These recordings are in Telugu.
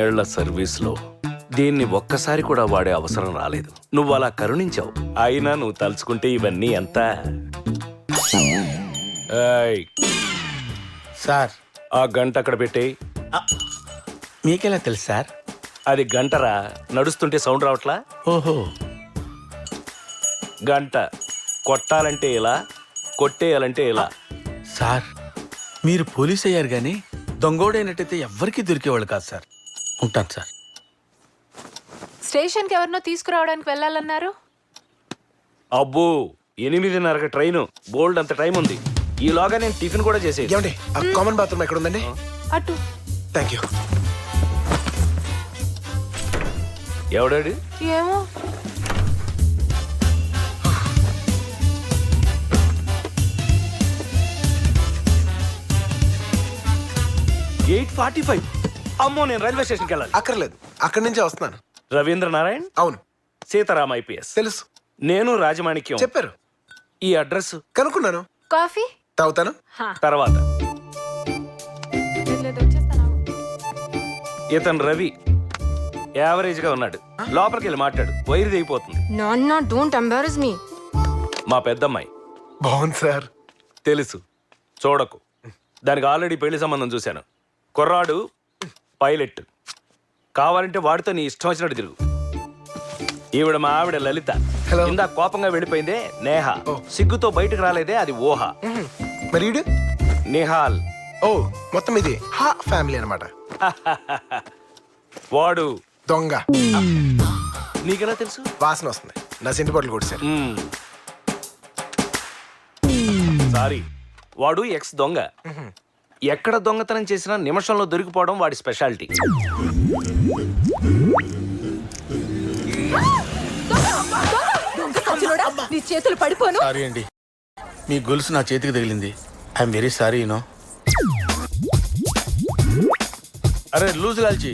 ఇన్నేళ్ల సర్వీస్లో దీన్ని ఒక్కసారి కూడా వాడే అవసరం రాలేదు. నువ్వు అలా కరుణించావు. అయినా నువ్వు తలుచుకుంటే ఇవన్నీ ఎంత. ఏయ్, సార్ ఆ గంట అక్కడ పెట్టేయ్. మీకెలా తెలుసు సార్? అది గంటరా, నడుస్తుంటే సౌండ్ రావట్లా? ఓహో. గంట కొట్టాలంటే ఇలా, కొట్టేయాలంటే ఇలా. సార్ మీరు పోలీస్ అయ్యారు కానీ దొంగోడైనట్టయితే ఎవ్వరికీ దొరికేవాళ్ళు కాదు సార్. ఉంటాను సార్. స్టేషన్కి ఎవరినో తీసుకురావడానికి వెళ్ళాలన్నారు. అబ్బో 8:30కి ట్రైను. బోల్డ్ అంత టైం ఉంది. ఈలోగా నేను టిఫిన్ కూడా చేసేది. ఏమండి ఆ కామన్ బాత్రూమ్ ఎక్కడ ఉందండి? అటు. Thank you. ఎవడాడు? ఏమో. గేట్ 45. అమ్మో, నేను రైల్వే స్టేషన్కి వెళ్ళాలి. అక్కర్లేదు, అక్కడి నుంచే వస్తున్నాను. రవీంద్ర నారాయణ్. అవును సీతారాం ఐపీఎస్. తెలుసు, నేను రాజమాణిక్యం. చెప్పారు. ఈ అడ్రస్ కనుక్కున్నాను. కాఫీ తాగుతాను. తర్వాత. లేదు, వచ్చేస్తాను. ఇతను రవి, యావరేజ్ గా ఉన్నాడు. లోపలికి వెళ్ళి మాట్లాడు, వైరు దిగిపోతుంది. నాన్న డోంట్ ఎంబారస్ మీ. మా పెద్దమ్మాయి. బాగుంది సార్. తెలుసు, చూడకు. దానికి ఆల్రెడీ పెళ్లి సంబంధం చూశాను. కుర్రాడు పైలట్. కావాలంటే వాడితో నీ ఇష్టం వచ్చినట్టు తిరుగు. ఈవిడ మా ఆవిడ లలిత. హలో. ఇందా కోపంగా వెళ్ళిపోయిందే నేహ. సిగ్గుతో బయటకు రాలేదే అది ఊహ. మరి ఈడు? నిహాల్. ఓ మొత్తం ఇది హా ఫ్యామిలీ అన్నమాట. వాడు దొంగ. నీకెలా తెలుసు? వాసన వస్తుంది. నా సింటి బట్టలు కొట్టేశారు. సారీ, వాడు ఎక్స్ దొంగ. ఎక్కడ దొంగతనం చేసినా నిమిషంలో దొరికిపోవడం వాడి స్పెషాలిటీ. నీ చేతులు పడిపోను. సారీ అండి, మీ గొలుసు నా చేతికి తగిలింది. I'm very sorry you know. అరే లూజ్ కాల్చి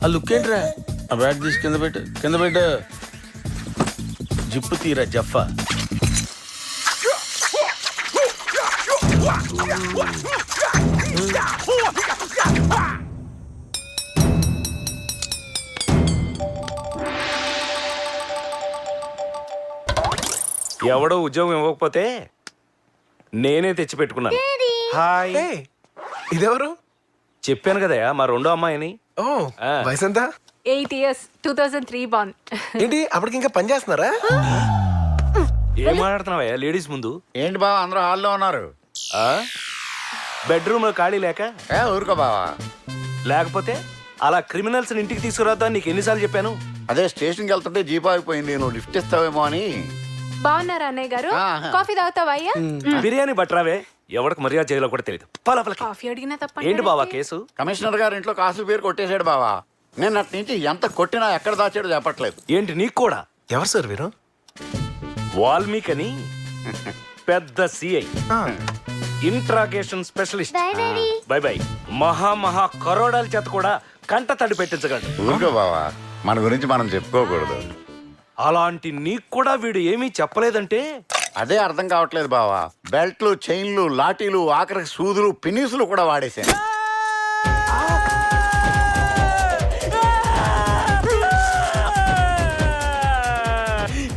ఆ లుక్ ఏంట్రా? ఆ బ్యాగ్ తీసి కింద పెట్టు, కింద పెట్టు. జిప్పు తీరా జఫా. ఎవడో ఉద్యోగం ఇవ్వకపోతే నేనే తెచ్చి పెట్టుకున్నాను. హాయ్. ఏయ్, ఇదెవరు? చెప్పాను కదయా, మా రెండో అమ్మాయిని. ఓ వయసు ఎంత? 8 years 2003 born. ఏంటి అప్పటికి ఇంకా పని చేస్తున్నారా? ఏం మాట్లాడుతున్నావయ్యా లేడీస్ ముందు? ఏంటి బావా అందరూ హాల్లో ఉన్నారు? బెడ్రూమ్ లో ఖాళీ లేక? ఊరుకో బావా. లేకపోతే అలా క్రిమినల్స్ ఇంటికి తీసుకురాద్దా నీకు ఎన్నిసార్లు చెప్పాను? అదే స్టేషన్కి వెళ్తుంటే జీప్ ఆగిపోయింది, నువ్వు లిఫ్ట్ ఇస్తావేమో అని. బాగున్నారా అన్నయ్య గారు? ఆహా. కాఫీ తాగుతావా అయ్యా? బిర్యానీ బట్రావే. ఎవరికి మర్యాద చేయాలో కూడా తెలియదు. కాఫీ అడిగినా తప్ప. ఏంటి బావా కేసు? కమిషనర్ గారి ఇంట్లో కాసుల పేరు కొట్టేశాడు బావా. నేను అటు నుంచి ఎంత కొట్టినా ఎక్కడ దాచాడో చెప్పట్లేదు. ఏంటి నీకు కూడా? ఎవరు సార్ వీరు? వాల్మీకి అని పెద్ద CI, interrogation specialist. By by. మహా కరోడాల చేత కూడా కంట తడి పెట్టించగలడు. ఊరుకో బావా, మన గురించి మనం చెప్పుకోకూడదు. అలాంటి నీకు కూడా వీడు ఏమీ చెప్పలేదంటే? అదే అర్థం కావట్లేదు బావా. బెల్ట్లు, చైన్లు, లాఠీలు, ఆఖరికి సూదులు, పినీసులు కూడా వాడేశాను.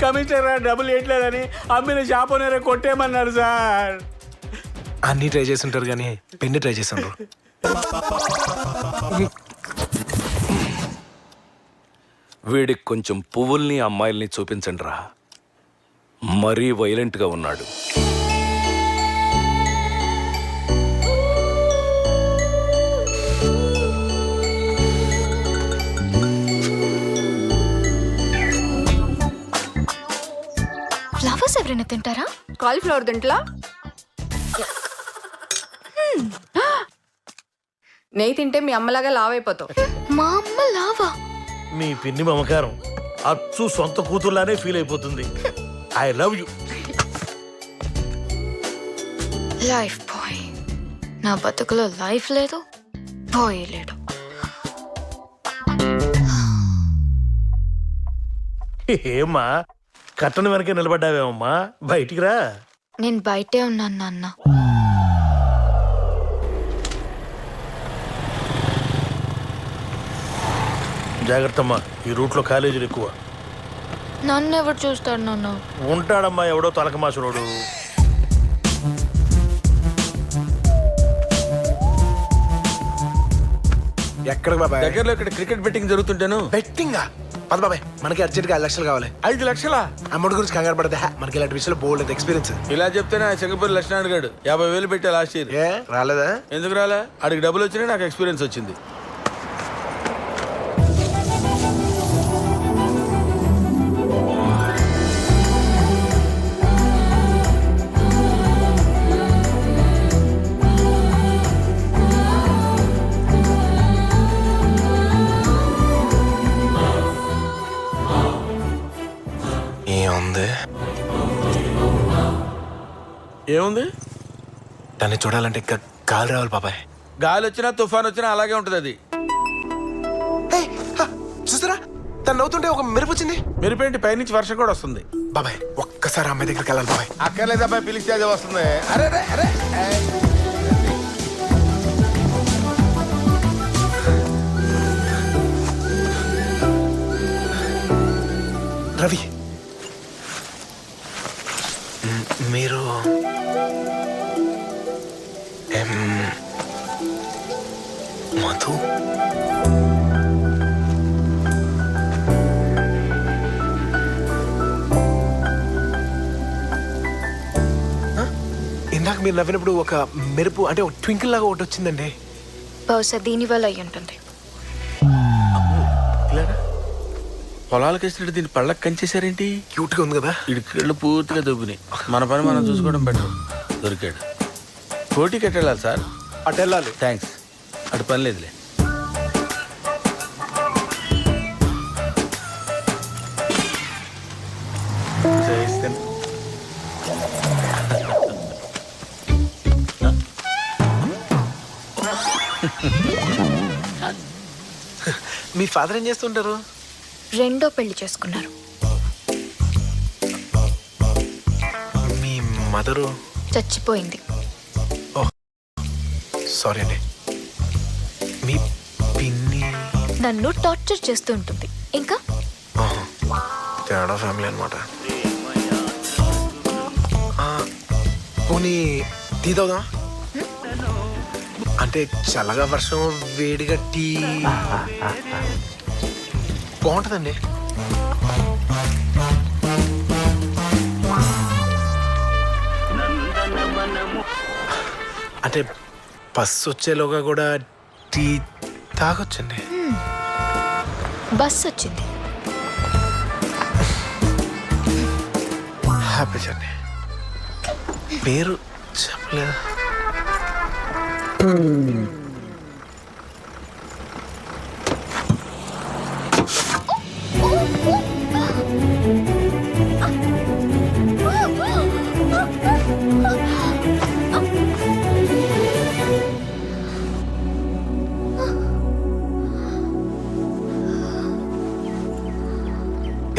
కమిషనర్ డబ్బులు వేయట్లేదని అమ్మిన షాప్ ఓనరే కొట్టేయమన్నారు సార్. అన్ని ట్రై చేసి ఉంటారు కానీ పెన్ని ట్రై చేసి ఉండరు. వీడికి కొంచెం పువ్వుల్ని అమ్మాయిల్ని చూపించండి రా. మరీ వైలెంట్ గా ఉన్నాడు. ఫ్లవర్స్ ఎవరైనా తింటారా? కాలీఫ్లవర్ తింట్లా? నెయ్యి తింటే మీ అమ్మలాగా లావైపోతావు. మా అమ్మ లావా? మీ పిన్ని మమకారం అచ్చు సొంత కూతుర్లానే ఫీల్ అయిపోతుంది. I love you. Life boy. నా బతుకులో లైఫ్ లేదు, బాయ్ లేడు. ఏమ్మా కట్టను వెనక నిలబడ్డావేమమ్మా, బయటికి రా. నేను బయటే ఉన్నాను నాన్న. జాగ్రత్త అమ్మా, ఈ రూట్లో కాలేజీలు ఎక్కువ. నన్ను ఎవరు చూస్తాడు నాన్న? ఉంటాడమ్మా ఎవడో తలకమాసులోడు. ఎక్కడికి బాబాయ్? దగ్గరలో ఇక్కడ క్రికెట్ బెట్టింగ్ జరుగుతుంటాను. బెట్టింగా? పద బాబాయ్, మనకి అర్జెంట్గా 5 లక్షలు కావాలి. 5 లక్షలా? అమౌంట్ గురించి కంగారు పడదే, మనకి ఇలాంటి విషయంలో బోల్డ్ ఎక్స్పీరియన్స్. ఇలా చెప్తేనే ఆ చెంగపూరి లక్ష్మణ్ గారు 50,000 పెట్టా లాస్ట్ ఇయర్. ఏ రాలేదా? ఎందుకు రాలే? ఆడికి డబ్బులు వచ్చినాయి, నాకు ఎక్స్పీరియన్స్ వచ్చింది. ఏముంది? ఏముంది? దాన్ని చూడాలంటే ఇంకా గాలి రావాలి బాబాయ్. గాలి వచ్చినా తుఫాన్ వచ్చినా అలాగే ఉంటది అది. చూసారా, తను నవ్వుతుంటే ఒక మెరుపు వచ్చింది. మెరుపేంటి, పైనుంచి వర్షం కూడా వస్తుంది. బాబాయ్ ఒక్కసారి అమ్మాయి దగ్గరికి వెళ్ళాలి బాబాయ్. అక్కర్లేదు అబ్బాయి, పిలిస్తే అది వస్తుంది. అరే అరే అరే రవి, మీరు మధు? ఇందాక మీరు నవ్వినప్పుడు ఒక మెరుపు అంటే ఒక ట్వింకిల్ లాగా ఒకటి వచ్చిందండి. బహుశా దీని వల్ల అయి ఉంటుంది. పొలాలకు వేసినట్టు దీన్ని పళ్ళకి కంచేశారేంటి? క్యూట్ గా ఉంది కదా. ఇడి కళ్ళు పూర్తిగా దొబ్బినాయి. మన పని మనం చూసుకోవడం బెటర్. దొరికాడు. కోటి కట్టెళ్ళాలి సార్. అటు వెళ్ళాలి. థ్యాంక్స్, అటు పని లేదులే. చేయిస్తాను. మీ ఫాదర్ ఏం చేస్తుంటారు? రెండో పెళ్లి చేసుకున్నారు. మీ మదరు? చచ్చిపోయింది. సారీ అండి. మీ పిన్ని? నన్ను టార్చర్ చేస్తూ ఉంటుంది. ఇంకా ఆహా, తేడా ఫ్యామిలీ అనమాట. పోనీ టీ తాగుదామా? అంటే చల్లగా వర్షం వేడిగా టీ బాగుంటుందండి. అంటే బస్సు వచ్చేలోగా కూడా టీ తాగొచ్చండి. బస్ వచ్చింది. Happy journey. పేరు చెప్పలేదు.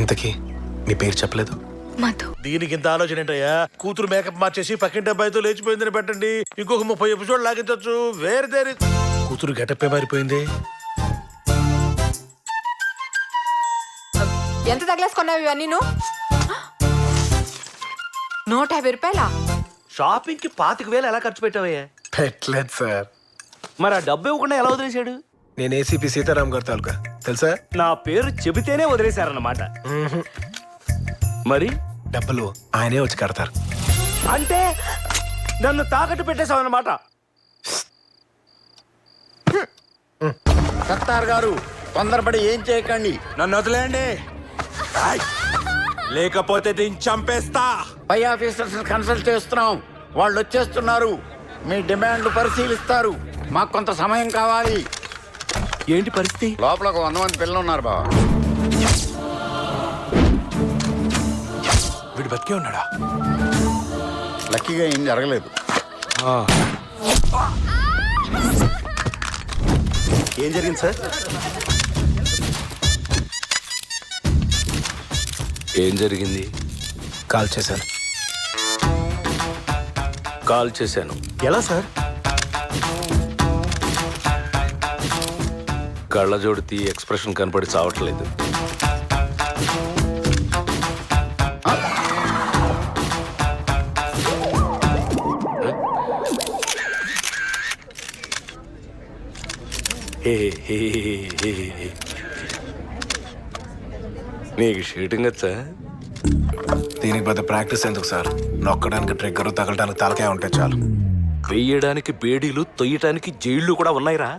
ఇంతకీ నీ పేరు చెప్పలేదు? మధు. దీనికి ఇంత ఆలోచన ఏంటయ్యా? కూతురు మేకప్ మార్చేసి పక్కింటి అబ్బాయితో లేచిపోయిందని పెట్టండి, ఇంకొక 30 ఎపిసోడ్ లాగించవచ్చు. వేరే దేరి కూతురు గెటప్పే మారిపోయింది. ఎంత తగిలేసుకున్నావు ఇవన్నీ నువ్వు? 150 రూపాయలా? షాపింగ్ కి 25,000 ఎలా ఖర్చు పెట్టావయ్యా? పెట్టలేదు సార్. మరి ఆ డబ్బు ఇవ్వకుండా ఎలా వదిలేశాడు? నేను ఏసీపీ సీతారాం గారి తాలూకా, తెలుసా? నా పేరు చెబితేనే వదిలేశారన్నమాట. మరి డబ్బులు ఆయనే వచ్చి కడతారు. అంటే నన్ను తాకట్టు పెట్టేశావు అన్నమాట. సత్తార్ గారు, తొందరపడి ఏం చేయకండి. నన్ను వదిలేయండి, లేకపోతే దీన్ని చంపేస్తా. పై ఆఫీసర్స్ కన్సల్ట్ చేస్తున్నాం, వాళ్ళు వచ్చేస్తున్నారు. మీ డిమాండ్లు పరిశీలిస్తారు. మాకు కొంత సమయం కావాలి. ఏంటి పరిస్థితి? లోపల ఒక 100 మంది పిల్లలు ఉన్నారు బావ. వీడు బతికే ఉన్నాడా? లక్కీగా ఏం జరగలేదు. ఏం జరిగింది సార్? ఏం జరిగింది? కాల్ చేశాను. కాల్ చేశాను. ఎలా సార్? కళ్ళజోడు తీ ఎక్స్ప్రెషన్ కనపడి చావట్లేదు. నీకు షూటింగ్ వచ్చా? దీనికి పెద్ద ప్రాక్టీస్ ఎందుకు సార్? నొక్కడానికి ట్రిగ్గర్, తగలడానికి తలకాయ ఉంటే చాలు. వెయ్యడానికి బేడీలు, తొయ్యటానికి జైళ్లు కూడా ఉన్నాయిరా.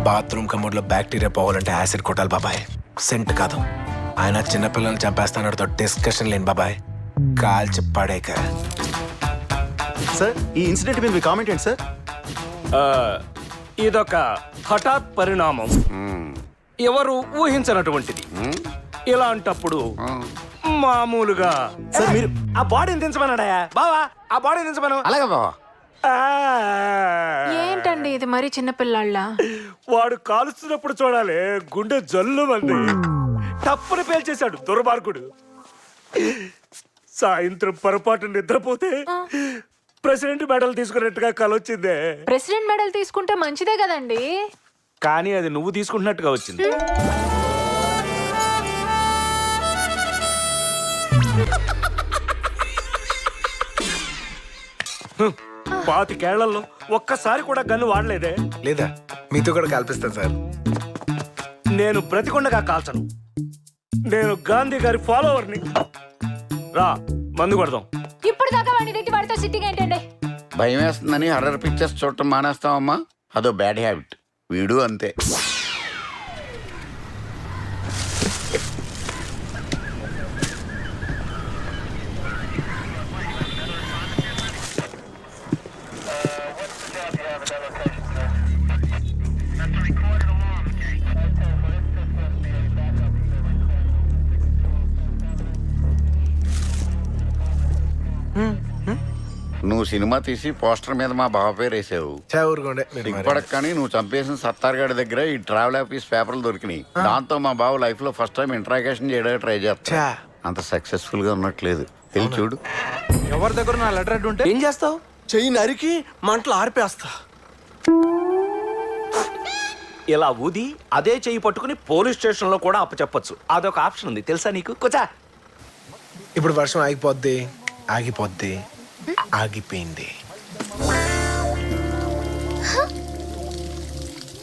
బాత్రూమ్ కమోడ్లో బ్యాక్టీరియా పోవాలంటే యాసిడ్ కొట్టాలి బాబాయ్, సెంట్ కాదు. ఆయన చిన్నపిల్లల్ని చంపేస్తానతో డిస్కషన్ లేని బాబాయ్, కాల్చి పడేక. సార్ ఈ ఇన్సిడెంట్ మీద మీ కామెంట్ ఏంటి సార్? ఇదొక హఠాత్ పరిణామం, ఎవరు ఊహించనటువంటిది. ఇలాంటప్పుడు మామూలుగా సార్ మీరు ఆ బాడీని దించమన్నాడా బావా? ఆ బాడీని దించమను. అలాగే బావా. ఏంటండి ఇది మరీ చిన్నపిల్లాళ్ళ? వాడు కాలుస్తున్నప్పుడు చూడాలి, గుండె జల్లు మంది తప్పుని పేల్చేశాడు దుర్మార్గుడు. సాయంత్రం పొరపాటు నిద్రపోతే ప్రెసిడెంట్ మెడల్ తీసుకున్నట్టుగా కలొచ్చిందే. ప్రెసిడెంట్ మెడల్ తీసుకుంటే మంచిదే కదండి. కానీ అది నువ్వు తీసుకుంటున్నట్టుగా వచ్చింది. పాతికేళ్లలో ఒక్కసారి కూడా గన్ను వాడలేదే. లేదా మీతో కూడా కల్పిస్తాను సార్. నేను బ్రతికొండగా కాల్చను. నేను గాంధీ గారి ఫాలోవర్ని. రా మందు కొడదాం. ఇప్పుడు దాకా వాడిని తిట్టి వాడితో సిట్టింగ్ ఏంటండి? భయం వేస్తుందని హర్రర్ పిక్చర్స్ చూడటం మానేస్తావమ్మా, అదో బ్యాడ్ హ్యాబిట్. వీడు అంతే. నువ్వు సినిమా తీసి పోస్టర్ మీద మా బావ పేరు వేసావు. ఊరుకోండి మీరు మరి. దిగ్పడక కానీ నువ్వు చంపేసిన సత్తార్ గారి దగ్గర ఈ ట్రావెల్ ఆఫీస్ పేపర్లు దొరికినాయి. దాంతో మా బావ లైఫ్ లో ఫస్ట్ టైం ఇంట్రాగేషన్ చేయడానికి ట్రై చేస్తా. ఛా. అంత సక్సెస్ఫుల్ గా ఉన్నట్లేదు. వెళ్ళి చూడు. ఎవరి దగ్గర నా లెటర్ అడ్డు ఉంటే ఏం చేస్తావు? చెయ్యి నరికి మంటలు ఆర్పేస్తా. ఇలా ఊది అదే చెయ్యి పట్టుకుని పోలీస్ స్టేషన్ లో కూడా అప్పచెప్పొచ్చు. అదొక ఆప్షన్ ఉంది తెలుసా నీకు? కూర్చో. ఇప్పుడు వర్షం ఆగిపోద్ది, ఆగిపోద్ది, ఆగిపోయింది.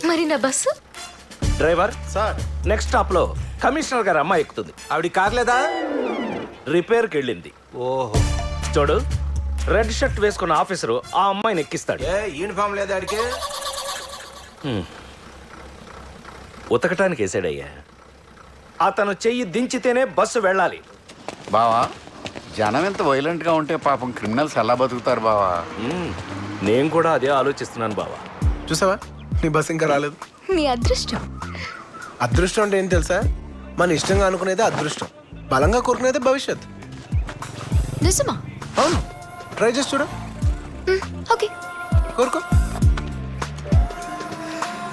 మరి నా bus? Driver sir next stop లో కమిషనర్ గారు అమ్మాయి ఎక్కుతుంది. ఆవిడ కార్ లేదా? రిపేర్కి వెళ్ళింది. ఓహో. చూడు, రెడ్ షర్ట్ వేసుకున్న ఆఫీసరు ఆ అమ్మాయిని ఎక్కిస్తాడు. యూనిఫామ్ లేదా ఆడికి? ఉతకటానికి వేసాడయ్యా. అతను చెయ్యి దించితేనే బస్సు వెళ్ళాలి. బావా, జనం ఎంత వైలెంట్ గా ఉంటే పాపం క్రిమినల్స్ ఎలా బతుకుతారు బావా? నేను కూడా అదే ఆలోచిస్తున్నాను బావా. చూసావా, నీ బస్ ఇంకా రాలేదు. మీ అదృష్టం. అదృష్టం అంటే ఏం తెలుసా? మన ఇష్టంగా అనుకునేదే అదృష్టం, బలంగా కోరుకునేదే భవిష్యత్. నిజమా? అవును, ట్రై చేసి చూడు. ఓకే, కోరుకో.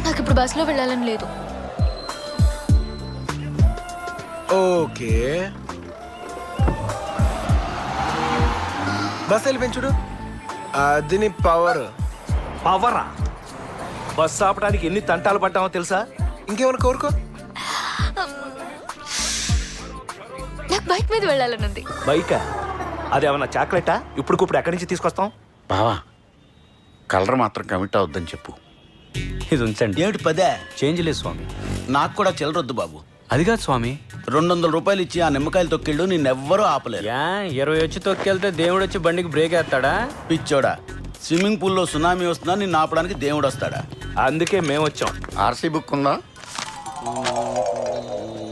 నాకు ఇప్పుడు బస్సులో వెళ్ళాలని లేదు. ఓకే, బస్ వెళ్ళిపోయి చూడు. అది నీ పవర్. పవరా? బస్సు ఆపడానికి ఎన్ని తంటాలు పడ్డామో తెలుసా? ఇంకేమైనా కోరుకో. నాకు బైక్ మీద వెళ్ళాలని ఉంది. బైకా? అది ఏమన్నా చాక్లెటా? ఇప్పుడు ఎక్కడి నుంచి తీసుకొస్తాం? బావా, కలర్ మాత్రం కమిట్ అవద్దని చెప్పు. ఇది ఉంచండి. ఏమిటి పదే? చేంజ్ లేదు స్వామి. నాకు కూడా చిల్లరొద్దు బాబు. అది కాదు స్వామి. 200 రూపాయలు ఇచ్చి ఆ నిమ్మకాయలు తొక్కిళ్ళు నిన్నెవ్వరూ ఆపలేరు. 20 వచ్చి తొక్కెళ్తే దేవుడు వచ్చి బండికి బ్రేక్ వేస్తాడా? పిచ్చోడా, స్విమ్మింగ్ పూల్లో సునామీ వస్తున్నా నిన్ను ఆపడానికి దేవుడు వస్తాడా? అందుకే మేము వచ్చాం. ఆర్సీ బుక్ ఉందా?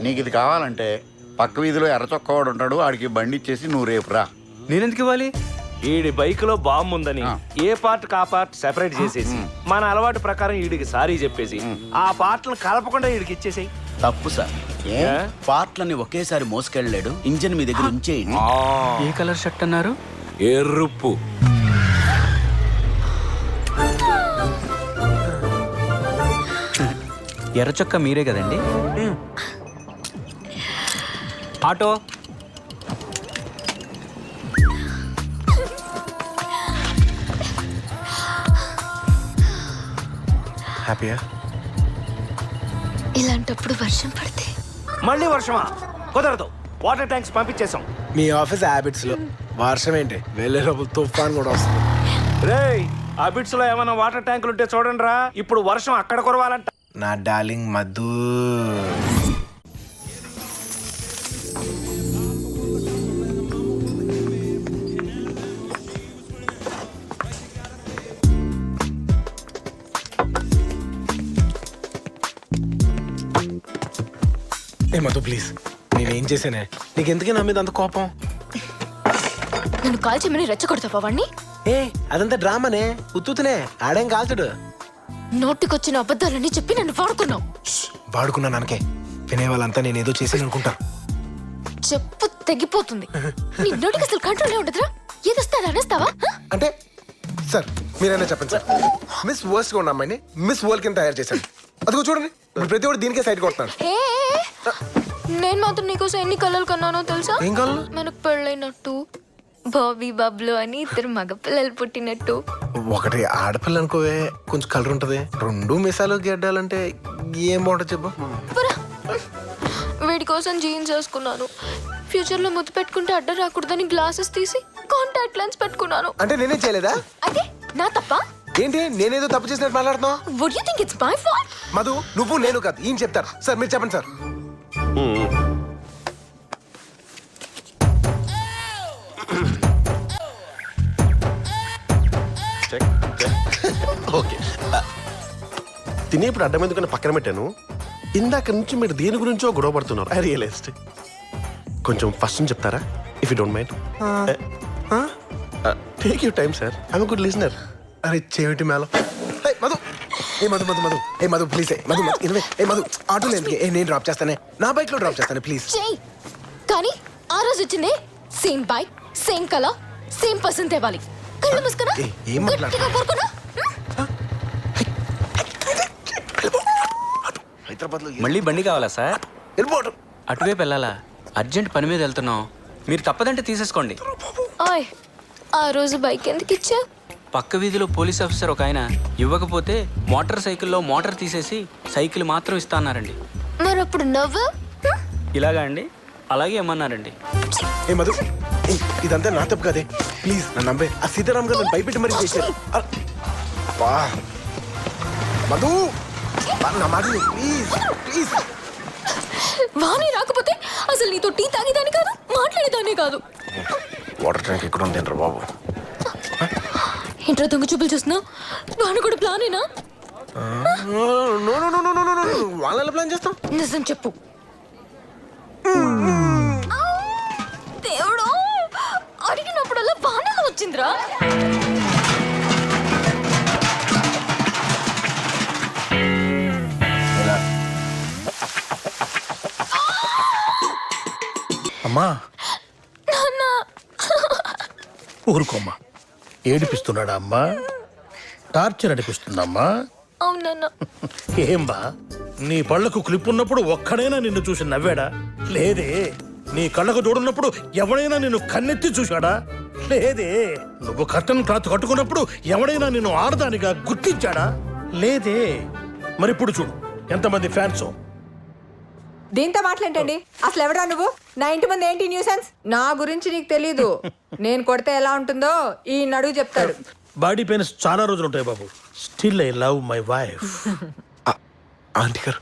నీకు ఇది కావాలంటే పక్క వీధిలో ఎర్ర చొక్కవాడు ఉంటాడు, ఆడికి బండి ఇచ్చేసి నువ్వు రేపు రా. నేనెందుకు ఇవ్వాలి? ఈడి బైక్ లో బాంబు ఉందని ఏ పార్ట్ కా పార్ట్ సెపరేట్ చేసేసి మన అలవాటు ప్రకారం ఈడికి సారీ చెప్పేసి ఆ పార్ట్లను కలపకుండా ఈడికి ఇచ్చేసాయి. తప్పు సార్. ఏ? పార్ట్లని ఒకేసారి మోసుకెళ్ళలేడు, ఇంజిన్ మీ దగ్గర ఉంచేయండి. ఏ కలర్ షర్ట్ అన్నారు? ఎరుపు. ఎర్ర చొక్క మీరే కదండి? ఆటో. హ్యాపీయా? ఇలాంటప్పుడు వర్షం పడితే మళ్ళీ వర్షమా? కుదరదు. వాటర్ ట్యాంక్స్ పంపించేసాం. మీ ఆఫీస్ హ్యాబిట్స్ లో వర్షం ఏంటి, వెళ్ళే లోపల తుఫాన్ కూడా వస్తుంది. రేయ్, ఆ బిట్స్ లో ఏమైనా వాటర్ ట్యాంకులు ఉంటే చూడండి రా. ఇప్పుడు వర్షం అక్కడ కురవాలంట. నా డార్లింగ్ మధు. ఏ మధు ప్లీజ్, నేనేం చేశానే? నీకెందుకే నా మీద అంత కోపం? నన్ను కాల్చమని రెచ్చగొడతావా వాణ్ణి? ఏ అదంతా డ్రామానే, ఉత్తుతనే, ఆడేం కాల్చడు. నోటికొచ్చిన అబద్ధాలన్నీ చెప్పి నన్ను వాడుకున్నావు. వాడుకున్నా నాకే వినే వాళ్ళంతా నేనేదో చేసి అనుకుంటా. చెప్పు తెగిపోతుంది. నీ నోటికి అసలు కంట్రోల్ ఉండదురా. ఏదొస్తే అది అనేస్తావా? అంటే సార్ మీరైనా చెప్పండి సార్, మిస్ వర్స్ట్ గా ఉన్న అమ్మాయిని మిస్ వరల్డ్ కింద తయారు చేశాను. అదిగో చూడండి, ఇప్పుడు ప్రతి ఒక్కటి దీనికే సైడ్ కొడతాను. ఏ, నేను మాత్రం నీకోసం ఎన్ని కలలు కన్నానో తెలుసా? ఏం కలలు? మనకు పెళ్ళైనట్టు, బాబీ బబ్లు అని ఇద్దరు మగపిల్లలు పుట్టినట్టు. ఒకటి ఆడపిల్ల అనుకోవే, కొంచెం కలర్ ఉంటది. రెండు మిసాలు గెడ్డాలంటే ఏం బాగుంటుంది చెప్పు. పురా. వీడి కోసం జీన్స్ వేసుకున్నాను. ఫ్యూచర్ లో ముద్దు పెట్టుకుంటే అడ్డం రాకూడదని గ్లాసెస్ తీసి కాంటాక్ట్ లెన్స్ పెట్టుకున్నాను. అంటే నేనేం చేయలేదా? అయితే నా తప్ప? ఏంటి నేనేదో తప్పు చేసినట్టు మాట్లాడుతున్నావు? Would you think it's my fault? Madhu నువ్వు నేను కాదు, ఏం చెప్తారు సార్, మీరు చెప్పండి సార్. ఓకే, తినేప్పుడు అడ్డం ఎందుకని పక్కన పెట్టాను. ఇందాక నుంచి మీరు దేని గురించో గొడవ పడుతున్నారు. I realised. కొంచెం ఫస్ట్ చెప్తారా, if you don't mind? Take you time sir, I'm good listener. అరే చేవిటి మేళం. ఏయ్, మధు ఏ మధు మధు మధు ఏ మధు ప్లీజ్, మధు మధు ఇరవై ఏ మధు ఆటోలో ఎందుకు? నేను డ్రాప్ చేస్తానే, నా బైక్ లో డ్రాప్ చేస్తానే ప్లీజ్. చెయ్. కానీ ఆ రోజు వచ్చింది same bike, same colour, same person తేవాలి. కళ్ళు మూసుకున్నా, ఏం మాట్లాడు? గట్టిగా కోరుకున్నా. హైదరాబాద్ లో మళ్ళీ బండి కావాలా సార్? వెళ్ళిపోవడం. అటువైపు వెళ్ళాలా? అర్జెంట్ పని మీద వెళ్తున్నాం. మీరు తప్పదంటే తీసేసుకోండి. ఓయ్, ఆ రోజు బైక్ ఎందుకు ఇచ్చా? పక్క వీధిలో పోలీస్ ఆఫీసర్ ఒక ఆయన ఇవ్వకపోతే మోటార్ సైకిల్లో మోటార్ తీసేసి సైకిల్ మాత్రం ఇస్తా అన్నారండి. మరి అప్పుడు నవ్వు. ఇలాగా అండి? అలాగే ఏమన్నారండి. ఏ మధు ఏ, ఇదంతా నా తప్పు కదే, ప్లీజ్ నన్ను నమ్మే. ఆ సీతారాం గారు నన్ను భయపెట్టి మరీ చేశారు. అబ్బా. మధు నా మాట ప్లీజ్ ప్లీజ్. వాణి రాకపోతే అసలు నీతో టీ తాగేదాన్ని కాదు, మాట్లాడేదాన్ని కాదు. వాటర్ ట్యాంక్ ఎక్కడ ఉంది బాబు? ఇంట్లో దొంగ చూపులు చూస్తున్నావు? వాణి కూడా ప్లానేనా? వాళ్ళ ప్లాన్ చేస్తాం. నిజం చెప్పు. దేవుడు, అడిగినప్పుడల్లా వానలో వచ్చిందిరా. అమ్మా ఊరుకోమ్మా, ఏడిపిస్తున్నాడా అమ్మా? టార్చర్ అనిపిస్తుందమ్మా? అవునన్నా. ఏం బా, నీ పళ్ళకు క్లిప్ ఉన్నప్పుడు ఒక్కడైనా నిన్ను చూసి నవ్వాడా? లేదే. నీ కళ్ళకు చూడున్నప్పుడు ఎవడైనా నిన్ను కన్నెత్తి చూశాడా? లేదే. నువ్వు కర్టన్ క్లాత్ కట్టుకున్నప్పుడు ఎవడైనా నిన్ను ఆడదానిగా గుర్తించాడా? లేదే. మరి ఇప్పుడు చూడు ఎంతమంది ఫ్యాన్స్. దీంతో మాట్లాడండి. అసలు ఎవడా నువ్వు? నా ఇంటి ముందు ఏంటి న్యూసెన్స్? నా గురించి నీకు తెలీదు. నేను కొడితే ఎలా ఉంటుందో ఈ నడుగు చెప్తాడు. బాడీ పెయిన్స్ చాలా రోజులు ఉంటాయి బాబు. Still I love my wife. Aunty garu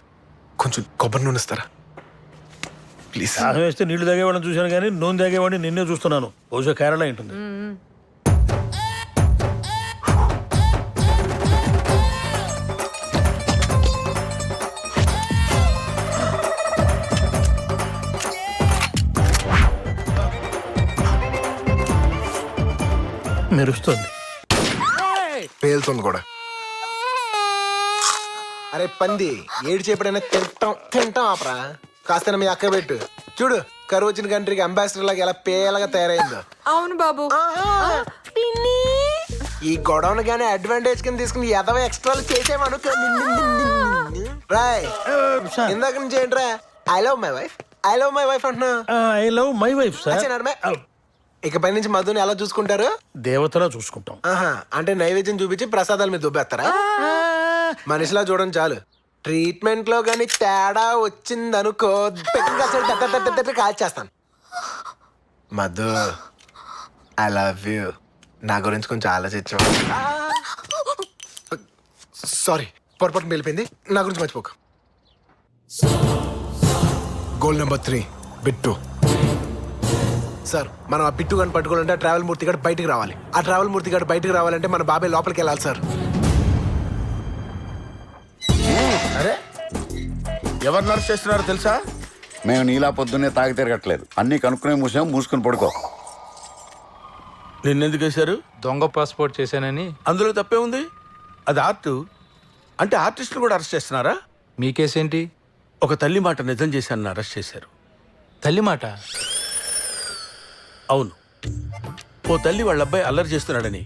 కొంచెం కొబ్బరి నూనె ఇస్తారా ప్లీజ్? దాహం వేస్తే నీళ్లు తాగేవాడిని చూశాను కానీ నూనె తాగేవాడిని నిన్నే చూస్తున్నాను. బహుశా కేరళ ఉంటుంది. మెరుస్తుంది. పేలుతుంది కూడా. అరే పంది, ఏడు చేపడైనా తింటాం తింటాం ఆపరా. కాస్త మీ అక్క పెట్టు. చూడు కరువు వచ్చిన కంట్రీకి అంబాసిడర్ లాగా ఎలా పేలగా తయారైందో. అవును బాబు. ఈ గొడవను గానీ అడ్వాంటేజ్ కింద తీసుకుని ఎదవ ఎక్స్ట్రాలు చేసేవాను. రాయ్ ఇందాక నుంచి ఏంట్రా I love my wife I love my wife అంటున్నా. I love my wife sir. ఇకపై నుంచి మధుని ఎలా చూసుకుంటారు? దేవతలా చూసుకుంటాం. ఆహా, అంటే నైవేద్యం చూపించి ప్రసాదాలు మీద దుబ్బేస్తారా? మనిషిలా చూడండి చాలు. ట్రీట్మెంట్ లో గానీ తేడా వచ్చిందనుకో కాల్చేస్తాను. Madhu I love you. నా గురించి కొంచెం ఆలోచించు. సారీ, పొరపాటు వెళ్ళిపోయింది. నా గురించి మర్చిపోక. Goal number 3 Bittu. సార్, మనం ఆ బిట్టు కానీ పట్టుకోవాలంటే ఆ ట్రావెల్ మూర్తి గారు బయటికి రావాలి. ఆ ట్రావెల్ మూర్తి గారు బయటికి రావాలంటే మన బాబాయ్ లోపలికి వెళ్ళాలి సార్. అరే ఎవరు నర్స్ చేస్తున్నారో తెలుసా? మేము నీలా పొద్దున్నే తాగి తిరగట్లేదు. అన్నీ కనుక్కునే మూసుకొని పడుకో. నిన్నెందుకు వేశారు? దొంగ పాస్పోర్ట్ చేశానని. అందులో తప్పే ఉంది. అది ఆర్ట్. అంటే ఆర్టిస్టులు కూడా అరెస్ట్ చేస్తున్నారా? మీ కేసేంటి? ఒక తల్లి మాట నిజం చేశానని అరెస్ట్ చేశారు. తల్లి మాట? అవును. ఓ తల్లి వాళ్ళ అబ్బాయి అల్లరి చేస్తున్నాడని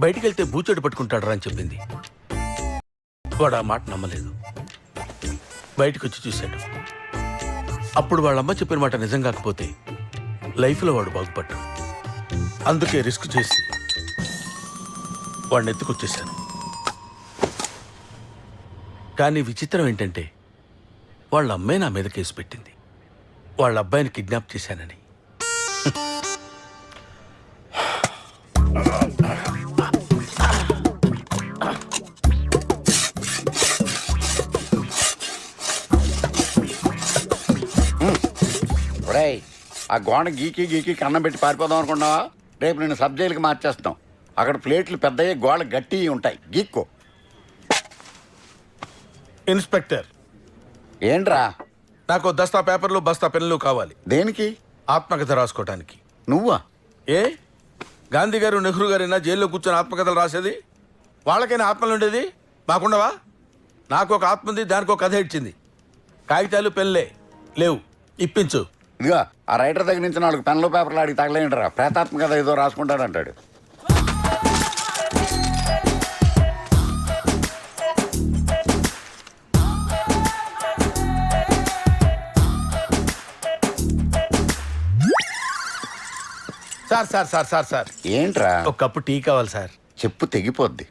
బయటికి వెళ్తే బూచోడు పట్టుకుంటాడరా అని చెప్పింది. వాడు ఆ మాట నమ్మలేదు. బయటకు వచ్చి చూశాడు. అప్పుడు వాళ్ళమ్మ చెప్పిన మాట నిజం కాకపోతే లైఫ్లో వాడు బాగుపడ్డు. అందుకే రిస్క్ చేసి వాడిని ఎత్తుకొచ్చేశాను. కానీ విచిత్రం ఏంటంటే వాళ్ళ అమ్మాయి నా మీద కేసు పెట్టింది. వాళ్ళ అబ్బాయిని కిడ్నాప్ చేశానని. ఒరేయ్, ఆ గోడ గీకి కన్నం పెట్టి పారిపోదాం అనుకున్నావా? రేపు నేను సబ్ జైలుకి మార్చేస్తాం. అక్కడ ప్లేట్లు పెద్దవి, గోడ గట్టి ఉంటాయి. గీక్కో. ఇన్స్పెక్టర్, ఏంట్రా? నాకు దస్తా పేపర్లు బస్తా పెన్నులు కావాలి. దేనికి? ఆత్మకథ రాసుకోవటానికి. నువ్వా? ఏ గాంధీ గారు నెహ్రూ గారైనా జైల్లో కూర్చొని ఆత్మకథలు రాసేది? వాళ్ళకైనా ఆత్మలు ఉండేది, మాకుండవా? నాకు ఒక ఆత్మ ఉంది, దానికి ఒక కథ ఇచ్చింది. కాగితాలు పెన్నులే లేవు, ఇప్పించు. ఇదిగా ఆ రైటర్ దగ్గర నుంచి 4 పెన్నులు పేపర్లు అడిగి తగలేంటరా. ప్రేతాత్మ కథ ఏదో రాసుకుంటాడంటాడు. Sir sir sir sir sir ఏంట్రా? ఒక కప్పు టీ కావాలి సార్. చెప్పు తెగిపోద్ది.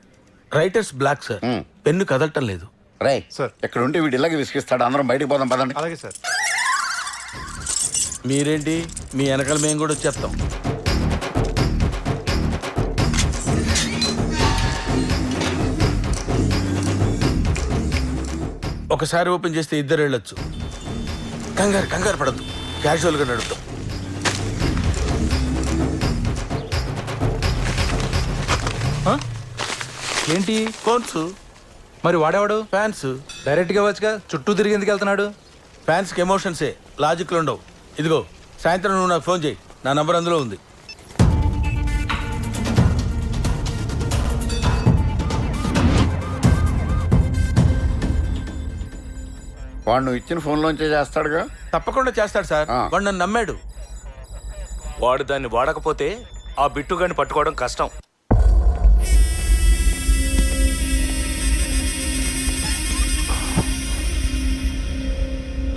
Writers block sir. పెన్ను కదలటం లేదు. రై సార్, ఇక్కడ ఉంటే వీడు ఇలాగే విసిగిస్తాడు. అందరం బయటికి పోదాం పదండి. అలాగే సార్. మీరేంటి, మీ వెనకాల మేము కూడా వచ్చేస్తాం. ఒకసారి ఓపెన్ చేస్తే ఇద్దరు వెళ్ళొచ్చు. కంగారు పడద్దు, క్యాజువల్గా నడుపుతాం. ఏంటి? ఫోన్స్. మరి వాడేవాడు? ఫ్యాన్స్. డైరెక్ట్గా వచ్చగా చుట్టూ తిరిగి ఎందుకు వెళ్తున్నాడు? ఫ్యాన్స్కి ఎమోషన్సే, లాజిక్లు ఉండవు. ఇదిగో సాయంత్రం నువ్వు నాకు ఫోన్ చేయి, నా నంబర్ అందులో ఉంది. వాడు నువ్వు ఇచ్చిన ఫోన్లోంచే చేస్తాడుగా. తప్పకుండా చేస్తాడు సార్. వాడు నన్ను నమ్మాడు. వాడు దాన్ని వాడకపోతే ఆ బిట్టుగాని పట్టుకోవడం కష్టం.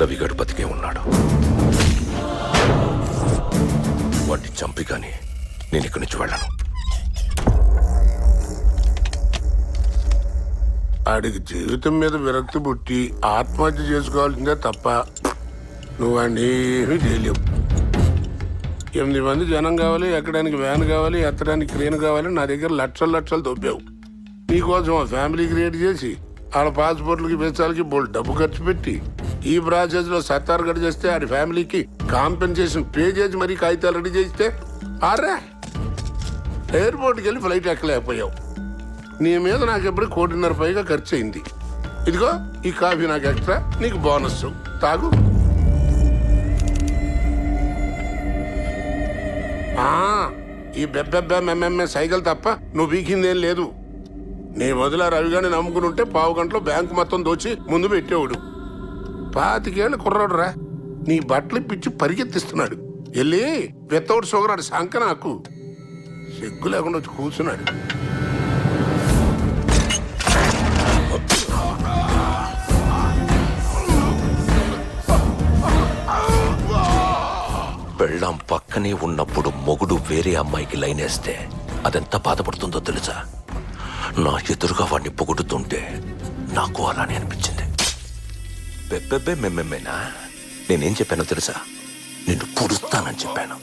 రవిగాడు బతికే ఉన్నాడు. వాడిని చంపి కానీ నేను ఇక్కడి నుంచి వెళ్ళను. ఆడికి జీవితం మీద విరక్తి పుట్టి ఆత్మహత్య చేసుకోవాల్సిందే తప్ప నువ్వు వాడిని ఏమీ చేయలేవు. 8 మంది జనం కావాలి, ఎక్కడానికి వ్యాన్ కావాలి, ఎత్తడానికి క్రేన్ కావాలి. నా దగ్గర లక్షలు దొబ్బావు. నీకోసం ఆ ఫ్యామిలీ క్రియేట్ చేసి వాళ్ళ పాస్పోర్ట్లకి వీసాలకి బోల్ డబ్బు ఖర్చు పెట్టి ఈ ప్రాసెస్ లో సత్తారు గడి చేస్తే ఆడి ఫ్యామిలీకి కాంపెన్సేషన్ పే చేసి మరీ కాగితాలు రెడీ చేస్తే ఆర్రా ఎయిర్పోర్ట్కి వెళ్ళి ఫ్లైట్ ఎక్కలేకపోయావు. నీ మీద నాకు ఎప్పుడు 1.5 కోటి పైగా ఖర్చు అయింది. ఇదిగో ఈ కాఫీ నాకు ఎక్స్ట్రా, నీకు బోనస్. తాగు. ఈ బెబ్బెబ్బెమ్మెమ్మె సైకిల్ తప్ప నువ్వు వీకిందేం లేదు. నీ వదిల రవిగాని నమ్ముకుని ఉంటే 1/2 గంటలో బ్యాంకు మొత్తం దోచి ముందు పెట్టేవాడు. 25 ఏళ్ళ కుర్రాడు రా, నీ బట్టలు పిచ్చి పరిగెత్తిస్తున్నాడు. వెళ్ళి వితౌట్ షుగర్ ఆడు సంక నాకు సిగ్గు లేకుండా వచ్చి కూర్చున్నాడు. పెళ్ళాం పక్కనే ఉన్నప్పుడు మొగుడు వేరే అమ్మాయికి లైనేస్తే అదెంత బాధపడుతుందో తెలుసా? నా ఎదురుగా వాడిని పొగుడుతుంటే నాకు అలానే అనిపించింది. అబ్బెబ్బెబ్బే మెమ్మెమ్మేనా? నేనేం చెప్పానో తెలుసా? నిన్ను పుడుస్తానని చెప్పాను.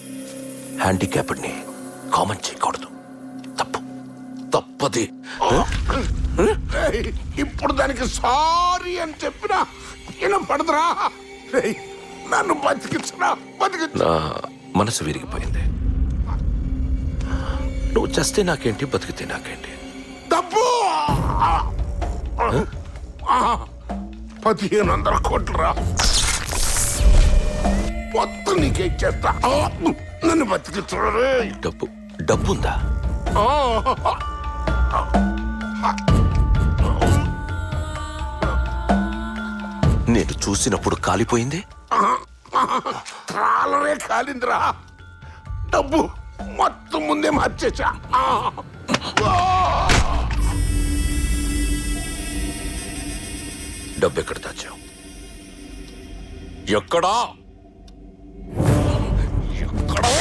హ్యాండిక్యాప్డ్ని కామెంట్ చేయకూడదు. తప్పు, తప్పది. ఏయ్, ఇప్పుడు దానికి సారీ అని చెప్పినా వినపడదురా. ఏయ్, నన్ను బతికించరా, బతికించు. నా మనసు విరిగిపోయింది. నువ్వు చస్తే నాకేంటి, బతికితే నాకేంటి? డబ్బు 1500 కోట్లురా. మొత్తం నీకే ఇచ్చేస్తా. నన్ను బతికించరా. డబ్బుందా? నేను చూసినప్పుడు కాలిపోయింది. ట్రాలరే కాలిందిరా. డబ్బు మొత్తం ముందే మార్చేసా. డబ్బు ఎక్కడ దాచావు? ఎక్కడా? ఎక్కడా?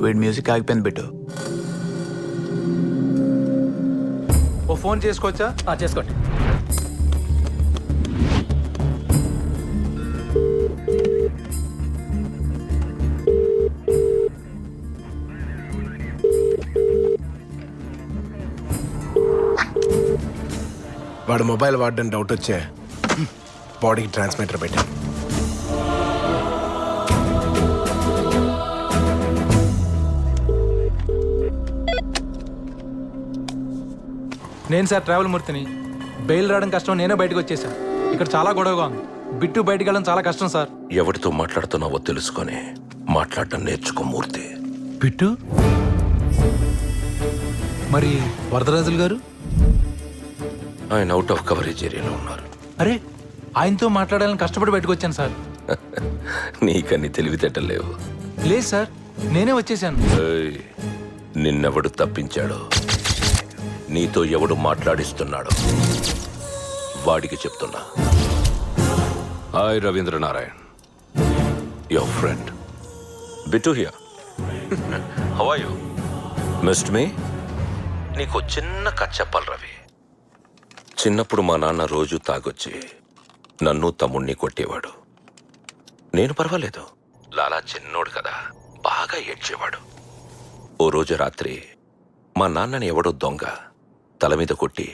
వీడి మ్యూజిక్ ఆగిపోయింది బిట్టు. ఓ ఫోన్ చేసుకోవచ్చా? చేసుకోండి. వాడు మొబైల్ వాడడం డౌట్ వచ్చే బాడీకి ట్రాన్స్మిటర్ పెట్టాను. నేను సార్ ట్రావెల్ మూర్తిని. బెయిల్ రావడం కష్టం, నేనే బయటకు వచ్చేసా. ఇక్కడ చాలా గొడవగా ఉంది. బిట్టు బయటకు వెళ్ళడం చాలా కష్టం సార్. ఎవరితో మాట్లాడుతున్నావో తెలుసుకొని మాట్లాడటం నేర్చుకో మూర్తి. బిట్టు మరి వరదరాజులు గారు? ఆయన అవుట్ ఆఫ్ కవరేజ్ ఏరియాలో ఉన్నారు. అరే, ఆయనతో మాట్లాడాలని కష్టపడి బయటకు వచ్చాను సార్. నీకన్ని తెలివితేటలు లేవు. లేదు సార్, నేనే వచ్చేసాను. ఏయ్, నిన్నెవడు తప్పించాడో, నీతో ఎవడు మాట్లాడిస్తున్నాడో వాడికి చెప్తున్నా. Hi Ravindranarayan, your friend Bittu here. How are you? Missed me? నీకు చిన్న కథ చెప్పాలి రవి. చిన్నప్పుడు మా నాన్న రోజు తాగొచ్చి నన్ను తమ్ముణ్ణి కొట్టేవాడు. నేను పర్వాలేదు, లాలా చిన్నోడు కదా, బాగా ఏడ్చేవాడు. ఓ రోజు రాత్రి మా నాన్నని ఎవడో దొంగ తల మీద కొట్టి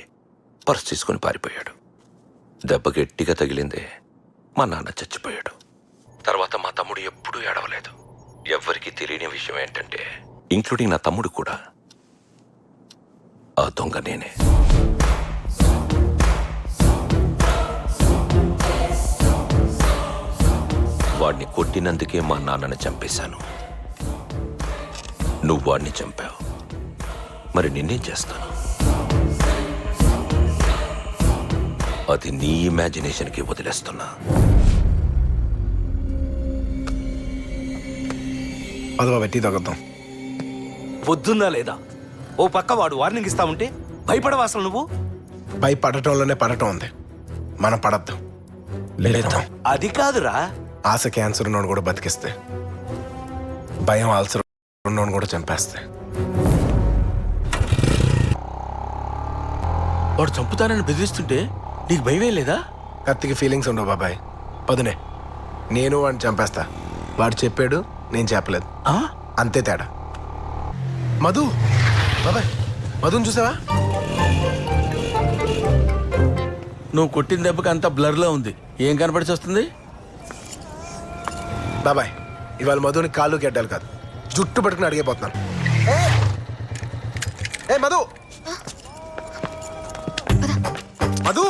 పర్స్ తీసుకుని పారిపోయాడు. దెబ్బ గట్టిగా తగిలిందే మా నాన్న చచ్చిపోయాడు. తర్వాత మా తమ్ముడు ఎప్పుడూ ఏడవలేదు. ఎవ్వరికీ తెలియని విషయం ఏంటంటే, ఇంక్లూడింగ్ నా తమ్ముడు కూడా, ఆ దొంగ నేనే. వాడిని కొట్టినందుకే మా నాన్నని చంపేశాను. నువ్వు వాడిని చంపావు, మరి నిన్నేం చేస్తాను? అది నీ ఇమాజినేషన్కి వదిలేస్తున్నా. పదవ పెట్టి తగ్గుతాం. వద్దుందా లేదా? ఓ పక్క వాడు వార్నింగ్ ఇస్తా ఉంటే భయపడవా అసలు నువ్వు? పడటంలోనే పడటం ఉంది, మనం పడద్దు. లేద్దాం. అది కాదురా. ఆశ క్యాన్సర్ ఉన్నోడు కూడా బతికిస్తే, భయం ఆల్సర్ ఉన్నోడు కూడా చంపేస్తే. వాడు చంపుతానని బెదిరిస్తుంటే నీకు భయమే లేదా? కత్తికి ఫీలింగ్స్ ఉండవు బాబాయ్. పదునే నేను వాడిని చంపేస్తా. వాడు చెప్పాడు, నేను చెప్పలేదు, అంతే తేడా. మధు, బాబాయ్ మధుని చూసావా? నువ్వు కొట్టిన దెబ్బకి అంతా బ్లర్లో ఉంది. ఏం కనపడిచి వస్తుంది? బాబాయ్ ఇవాళ మధుని కాళ్ళు గెడ్డాలి కాదు, జుట్టు పట్టుకుని అడిగిపోతున్నాను. ఏ Madhu, Madhu,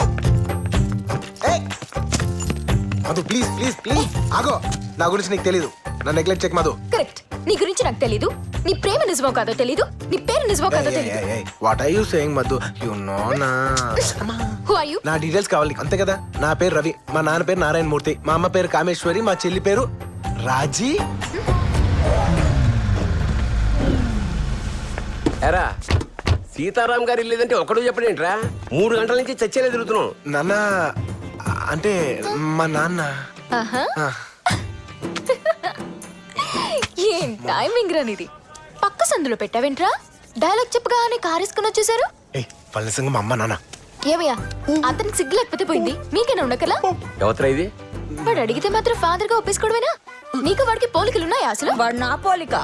Madhu please please please ఆగో. నా గురించి నీకు తెలీదు, నా నెగ్లెక్ట్ చెక్ మధు. కరెక్ట్, నీ గురించి నాకు తెలీదు. నీ ప్రేమ నిజమో కాదో తెలీదు. నీ పేరు నిజమో కాదో తెలీదు. What are you saying Madhu? You know నా. Who are you? నా డీటెయిల్స్ కావాలి అంతే కదా. నా పేరు రవి, మా నాన్న పేరు నారాయణ మూర్తి, మా అమ్మ పేరు కామేశ్వరి, మా చెల్లి పేరు రాజీ. ఎరా సీతారాం గారు లేదంటే ఒకడు చెప్పడేంట్రా? 3 గంటల నుంచి చచ్చేలే తిరుగుతున్నాం. నాన్న అంటే మా నాన్న. ఏం టైమింగ్ రా నీది. పక్క సందులో పెట్టావేంట్రా? డైలాగ్ చెప్పగానే కారేసుకుని వచ్చేసారు. ఏ వాళ్ళ నిజంగా మా అమ్మ నాన్న. ఏమయ్యా, అతనికి సిగ్గు లేకపోతే పోయింది, మీకేనా ఉండకలా? ఎవతరా ఇది? వాడు అడిగితే మాత్రం ఫాదర్ గా ఒప్పేసుకోవడమేనా? నీకు వాడికి పోలికలున్నాయా అసలు? వాడు నా పోలిక.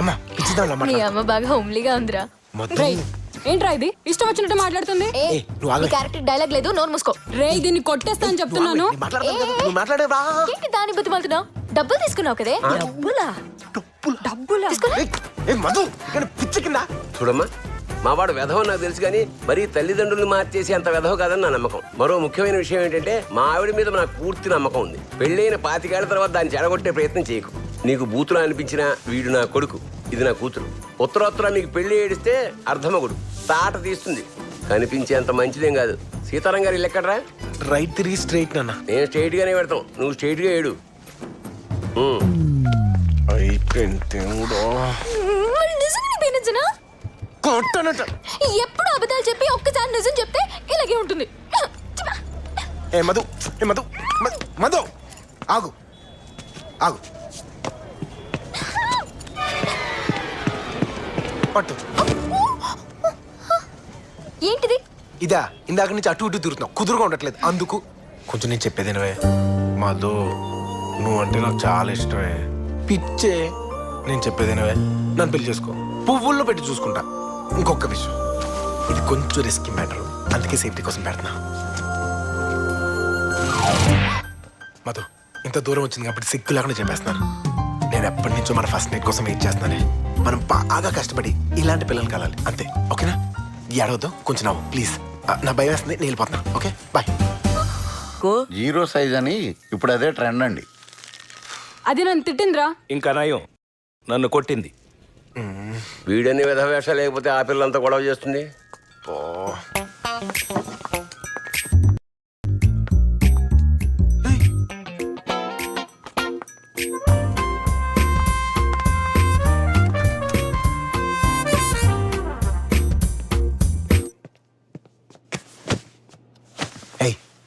అమ్మ పిచ్చిదాం నీ అమ్మ బాగా హోమ్లీగా ఉందిరా. ఏంట్రా ఇది ఇష్టం వచ్చినట్టు మాట్లాడుతుంది? ఏ, నువ్వు ఆగు. నీ క్యారెక్టర్ డైలాగ్ లేదు, నోరు మూసుకో. రే దీన్ని కొట్టేస్తా అని చెప్తున్నాను. మాట్లాడేవా? ఏంటి దాని బుద్ధి మాలుతున్నావు? డబ్బులు తీసుకున్నావు కదే. డబ్బులా తీసుకోలే. మధు ఇక్కడ పిచ్చి కింద. చూడమ్మా, మా వాడు వెధవ నాకు తెలుసు కానీ మరీ తల్లిదండ్రులు మార్చేసి అంత వెధవ కాదని నా నమ్మకం. మరో ముఖ్యమైన విషయం ఏంటంటే మా ఆవిడ మీద నాకు పూర్తి నమ్మకం ఉంది. పెళ్ళైన 25 ఏళ్ల తర్వాత దాన్ని చెడగొట్టే ప్రయత్నం చేయకు. నీకు బూతులు అనిపించినా వీడు నా కొడుకు, ఇది నా కూతురు. ఉత్తరోత్తర మీకు పెళ్లి ఏడిస్తే అర్ధమగుడు తాట తీస్తుంది. కనిపించేంత మంచిదేం కాదు. సీతారాం గారు ఇల్లు ఎక్కడరా? రైట్ తిరిగి స్ట్రైట్ నాన్న. నేను స్ట్రైట్ గానే పెడతాం, నువ్వు స్ట్రైట్ గా ఏడు. నిజంగా పేరెంట్సనా? ఎప్పుడు అబద్ధాలు చెప్పి ఒక్కసారి నిజం చెప్తే ఇలాగే ఉంటుంది. ఏ మధు, ఏ మధు, మధు ఆగు ఆగు. పట్టు. ఏంటిది? ఇదా ఇందాక నుంచి అటు ఇటు తిరుగుతున్నావు, కుదురుగా ఉండట్లేదు. అందుకు కొంచెం నేను చెప్పేదేనవే మధు, నువ్వు అంటే నాకు చాలా ఇష్టమే. పిచ్చే, నేను చెప్పేదేనవే, నన్ను పెళ్లి చేసుకో. పువ్వుల్లో పెట్టి చూసుకుంటా. ఇంకొక విషయం, ఇది కొంచెం రిస్కీ మ్యాటర్, అందుకే సేఫ్టీ కోసం పెడుతున్నా. మధు ఇంత దూరం వచ్చింది కాబట్టి సిగ్గు లేకుండా చెప్పేస్తున్నాను. నేను ఎప్పటి నుంచో మన ఫస్ట్ నైట్ కోసం వెయిట్ చేస్తున్నానే. మనం బాగా కష్టపడి ఇలాంటి పిల్లలు కలాలి, అంతే. ఓకేనా? ఏడవద్దు, కొంచెం నవ్వు ప్లీజ్. నా భయం వేస్తుంది, నేను వెళ్ళిపోతున్నా. Okay bye. 0 సైజ్ అని ఇప్పుడు అదే ట్రెండ్ అండి. అది నన్ను తిట్టిందిరా. ఇంకా నయం, నన్ను కొట్టింది. వీడని విధ వేషాలు లేకపోతే ఆ పిల్లంతా గొడవ చేస్తుంది.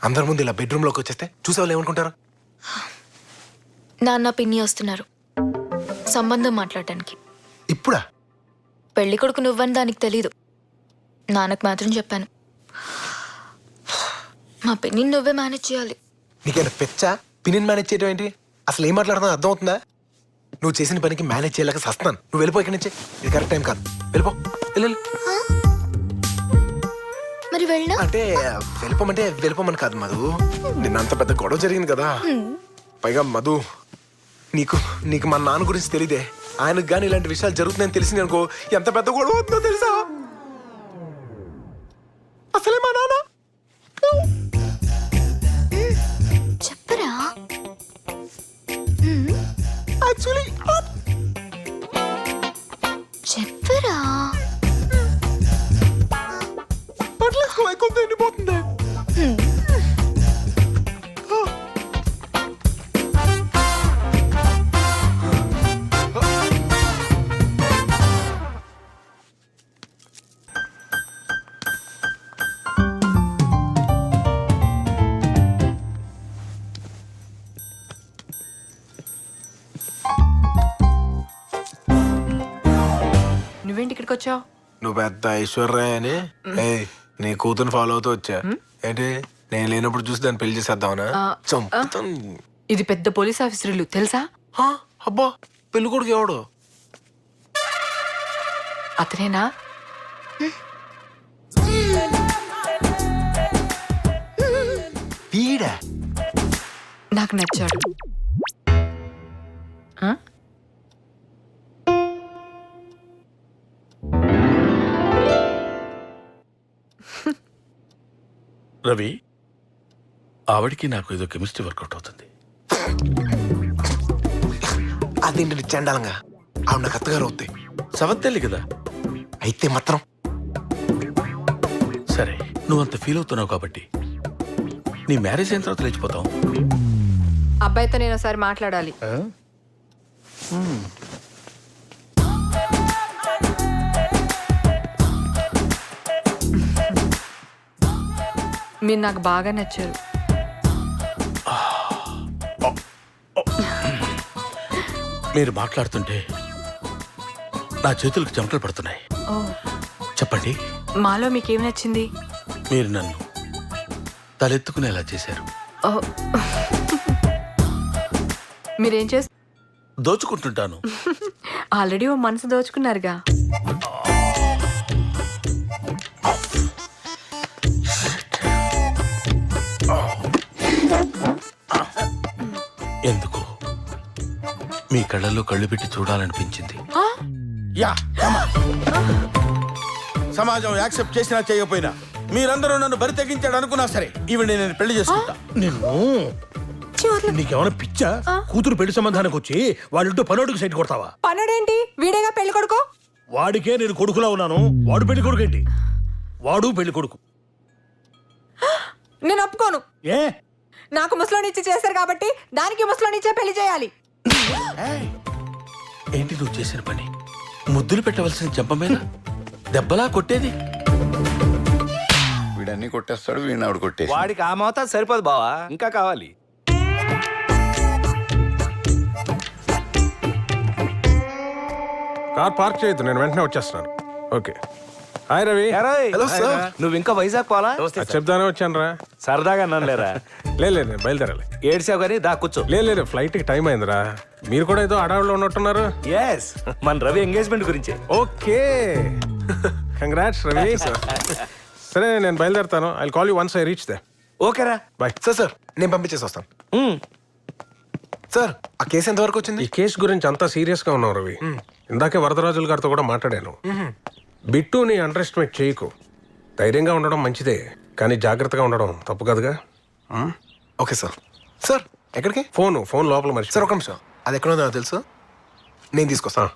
అందరి ముందు ఇలా బెడ్రూమ్ లోకి వచ్చేస్తే చూసేవాళ్ళు ఏమనుకుంటారు? నాన్న పిన్ని వస్తున్నారు సంబంధం మాట్లాడటానికి. ఇప్పుడా? పెళ్లి కొడుకు నువ్వని దానికి తెలీదు, నాన్నకు మాత్రం చెప్పాను. మా పిన్ని నువ్వే మేనేజ్ చేయాలి. నీకేనా పెచ్చా? పిన్నిని మేనేజ్ చేయడం ఏంటి? అసలు ఏం మాట్లాడుతున్నా అర్థం అవుతుందా? నువ్వు చేసిన పనికి మేనేజ్ చేయలేక సస్తున్నాను. నువ్వు వెళ్ళిపో ఇక్కడి నుంచి, ఇది కరెక్ట్ టైం కాదు. వెళ్ళిపో, వెళ్ళు. మరి వెళ్ళినా అంటే వెళ్ళిపోమంటే వెళ్ళిపోమని కాదు మధు, నిన్న అంత పెద్ద గొడవ జరిగింది కదా. పైగా మధు, నీకు మా నాన్న గురించి తెలియదే. ఆయనకు కానీ ఇలాంటి విషయాలు జరుగుతున్నాయని తెలిసింది అనుకో, ఎంత పెద్ద గొడవ అవుతుందో తెలుసా? అసలే మా నాన్న చెప్పరా? యాక్చువల్లీ చెప్పరా? కొంత ఎండిపోతుంది. నువ్వేంటి ఇక్కడికి వచ్చావు? నువ్వు పెద్ద ఐశ్వర్య అని నీ కూతురు ఫాలో అవుతూ వచ్చా. ఏంటి నేను లేనప్పుడు చూసి దాన్ని పెళ్లి చేసేద్దామనా? ఇది పెద్ద పోలీస్ ఆఫీసర్లు తెలుసా? అబ్బా, పెళ్లి కొడుకు ఎవడు? అతనేనా? వీడా? నాకు నచ్చాడు. రవి, ఆవిడికి నాకు ఏదో కెమిస్ట్రీ వర్కౌట్ అవుతుంది. అదేంటి చండాలంగా? ఆవిడ నాకు అత్తగారు అవుతాయి. సవత్తెల్లి కదా. అయితే మాత్రం సరే, నువ్వు అంత ఫీల్ అవుతున్నావు కాబట్టి నీ మ్యారేజ్ అయిన తర్వాత లేచిపోతావు. అబ్బాయితో నేను ఒకసారి మాట్లాడాలి. మీరు నాకు బాగా నచ్చారు. మీరు మాట్లాడుతుంటే నా చేతులకు చెమటలు పడుతున్నాయి. ఓ, చెప్పండి, మాలో మీకేం నచ్చింది? మీరు నన్ను తలెత్తుకునేలా చేశారు. ఓ, మీరేం చేస్తారు? దోచుకుంటుంటాను. ఆల్రెడీ ఓ మనసు దోచుకున్నారుగా. ఎందుకు మీ కళ్ళల్లో కళ్ళు పెట్టి చూడాలనిపించింది. యా సమాజం యాక్సెప్ట్ చేసినా చేయకపోయినా మీరందరూ నన్ను బరి తెగించాడు అనుకున్నా సరే ఈవిడ నేను పెళ్లి చేసుకుంటా. నిన్ను నీకేమైనా పిచ్చా? కూతురు పెళ్లి సంబంధానికి వచ్చి వాళ్ళింటో పనోడికి సైట్ కొడతావా? పనుడేంటి? వీడేగా పెళ్లి కొడుకు. వాడికే నేను కొడుకులా ఉన్నాను, వాడు పెళ్లి కొడుకు ఏంటి? వాడు పెళ్లి కొడుకు. నేను ఒప్పుకోను. ఏ నాకు ముసలోనిచ్చి చేశారు కాబట్టి దానికి ముసలోనిచ్చే పెళ్లి చేయాలి. ఏంటి నువ్వు చేసిన పని? ముద్దులు పెట్టవలసిన చెంప మీద దెబ్బలా కొట్టేది. వీడన్నీ కొట్టేస్తాడు, వీడిని ఆవిడ కొట్టేసి. వాడికి ఆ మోతాదు సరిపోదు బావా, ఇంకా కావాలి. కార్ పార్క్ చేయొద్దు, నేను వెంటనే వచ్చేస్తున్నాను. Okay. Hi Ravi. Hello sir. నువ్వు ఇంకా వైజాగ్ పోలా? చెప్దానే వచ్చాను రా. సరదాగా నన్నలేరా? లేదు నేను బయలుదేరాలి. ఏడ్సావు కానీ దా కూర్చో. లేదు ఫ్లైట్కి టైం అయిందిరా. మీరు కూడా ఏదో అడవుల్లో ఉన్నట్టున్నారు. ఎస్, మన రవి ఎంగేజ్మెంట్ గురించి. Okay, congrats Ravi. సరే నేను బయలుదేరుతాను. I call you once I reach they. ఓకేరా, బాయ్. సార్ నేను పంపించేసి వస్తాను. సార్ ఆ కేసు ఎంతవరకు వచ్చింది? ఈ కేసు గురించి అంతా సీరియస్ గా ఉన్నావు రవి. ఇందాకే వరదరాజులు గారితో కూడా మాట్లాడాను. బిట్టుని అండర్ ఎస్టిమేట్ చేయకు. ధైర్యంగా ఉండడం మంచిదే, కానీ జాగ్రత్తగా ఉండడం తప్పు కదగా. Okay sir. సార్ ఎక్కడికి? ఫోన్ లోపల మర్చి. సార్ ఒక నిమిషం, అది ఎక్కడ ఉందో నాకు తెలుసు, నేను తీసుకొస్తాను.